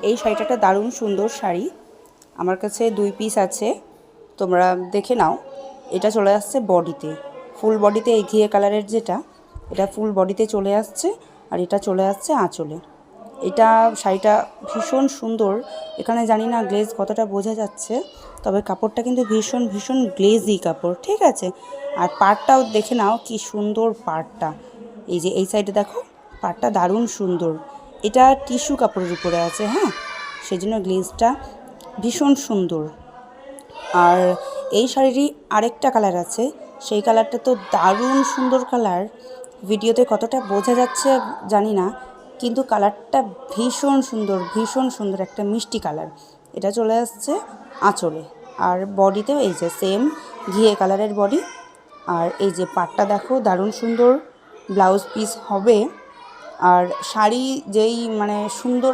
এই শাড়িটা একটা দারুণ সুন্দর শাড়ি, আমার কাছে 2 পিস আছে, তোমরা দেখে নাও। এটা চলে আসছে বডিতে, ফুল বডিতে, এই ঘিয়ে কালারের যেটা, এটা ফুল বডিতে চলে আসছে, আর এটা চলে আসছে আঁচলে। এটা শাড়িটা ভীষণ সুন্দর। এখানে জানি না গ্লেজ কতটা বোঝা যাচ্ছে, তবে কাপড়টা কিন্তু ভীষণ ভীষণ গ্লেজি কাপড়, ঠিক আছে। আর পাড়টাও দেখে নাও কি সুন্দর পাড়টা, এই যে এই সাইডে দেখো, পাড়টা দারুণ সুন্দর। এটা টিস্যু কাপড়ের উপরে আছে, হ্যাঁ, সেজন্য গ্লেজটা ভীষণ সুন্দর। আর এই শাড়িরই আরেকটা কালার আছে, সেই কালারটা তো দারুণ সুন্দর কালার। ভিডিওতে কতটা বোঝা যাচ্ছে জানি না, কিন্তু কালারটা ভীষণ সুন্দর, ভীষণ সুন্দর, একটা মিষ্টি কালার। এটা চলে আসছে আঁচলে, আর বডিতেও এই যে সেম ঘিয়ে কালারের বডি। আর এই যে পাটটা দেখো দারুণ সুন্দর, ব্লাউজ পিস হবে। আর শাড়ি যেই মানে সুন্দর